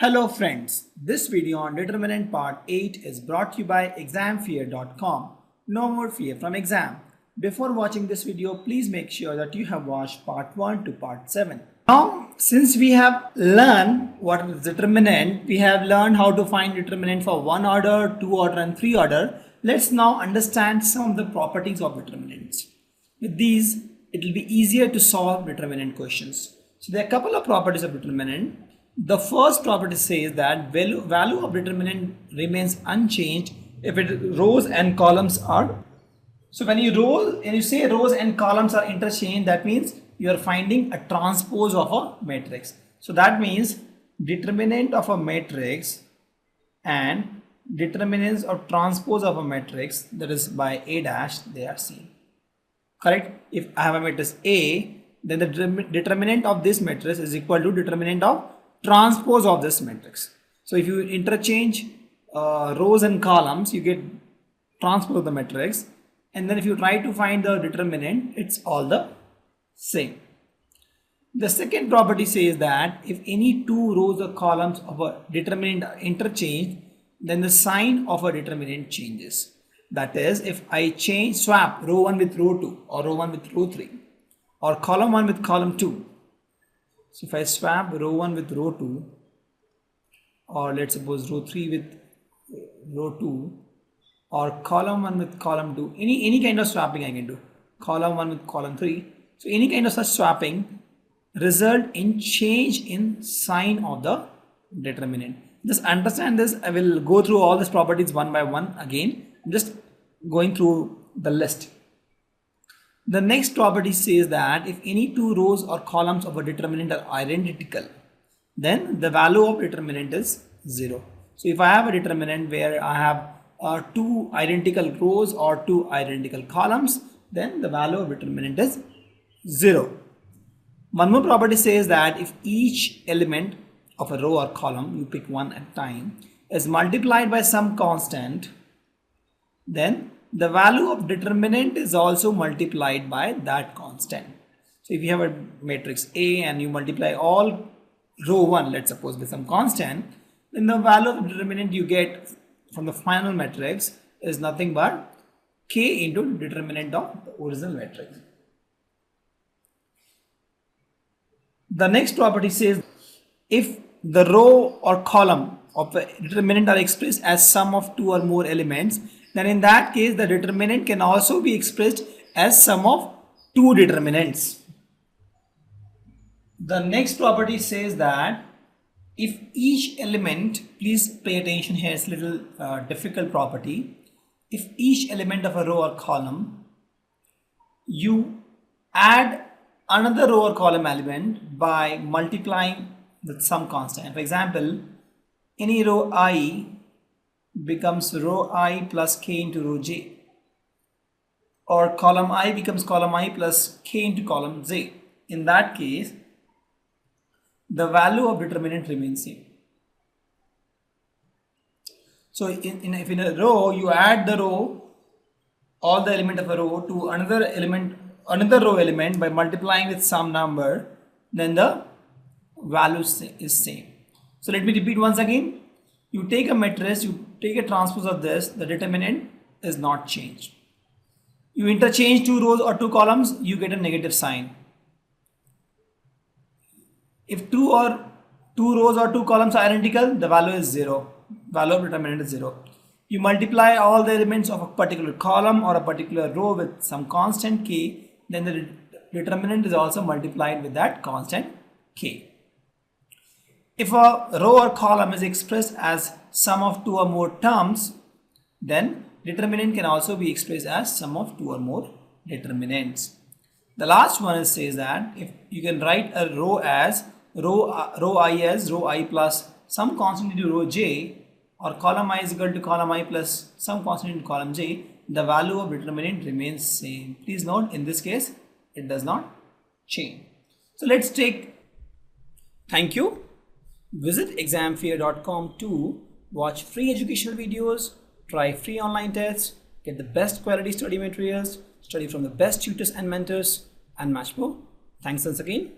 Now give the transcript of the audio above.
Hello friends, this video on determinant part 8 is brought to you by examfear.com. No more fear from exam. Before watching this video, please make sure that you have watched part 1 to part 7. Now, since we have learned what is determinant, we have learned how to find determinant for 1 order, 2 order and 3 order. Let's now understand some of the properties of determinants. With these, it will be easier to solve determinant questions. So there are a couple of properties of determinant. The first property says that value of determinant remains unchanged if rows and columns are. So when you say rows and columns are interchanged, that means you are finding a transpose of a matrix. So that means determinant of a matrix and determinants of transpose of a matrix, that is by A dash, they are same. Correct? If I have a matrix A, then the determinant of this matrix is equal to determinant of transpose of this matrix. So if you interchange rows and columns, you get transpose of the matrix, and then if you try to find the determinant, it's all the same. The second property says that if any two rows or columns of a determinant are interchanged, then the sign of a determinant changes. That is, if I swap row 1 with row 2 or row 1 with row 3 or column 1 with column 2. So if I swap row 1 with row 2, or let's suppose row 3 with row 2, or column 1 with column 2, any kind of swapping I can do, column 1 with column 3. So any kind of such swapping result in change in sign of the determinant. Just understand this. I will go through all these properties one by one again. I'm just going through the list. The next property says that if any two rows or columns of a determinant are identical, then the value of determinant is 0. So if I have a determinant where I have two identical rows or two identical columns, then the value of determinant is 0. One more property says that if each element of a row or column, you pick one at a time, is multiplied by some constant, then the value of determinant is also multiplied by that constant. So if you have a matrix A and you multiply all row 1, let's suppose, with some constant, then the value of determinant you get from the final matrix is nothing but K into determinant of the original matrix. The next property says if the row or column of a determinant are expressed as sum of two or more elements, then in that case the determinant can also be expressed as sum of two determinants. The next property says that if each element, please pay attention here, it's a little difficult property. If each element of a row or column, you add another row or column element by multiplying with some constant. For example, any row I becomes row I plus k into row j, or column I becomes column I plus k into column j. In that case, the value of determinant remains same. So if in a row you add the row, all the element of a row to another row element by multiplying with some number, then the value is same. So let me repeat once again. You take a matrix, you take a transpose of this, the determinant is not changed. You interchange two rows or two columns, you get a negative sign. If two rows or two columns are identical, the value is 0. Value of determinant is 0. You multiply all the elements of a particular column or a particular row with some constant k, then the determinant is also multiplied with that constant k. If a row or column is expressed as sum of two or more terms, then determinant can also be expressed as sum of two or more determinants. The last one says that if you can write a row as row I as row I plus some constant into row j, or column I is equal to column I plus some constant into column j, the value of determinant remains same. Please note, in this case, it does not change. So let's take, thank you. Visit examfear.com to watch free educational videos, try free online tests, get the best quality study materials, study from the best tutors and mentors, and much more. Thanks once again.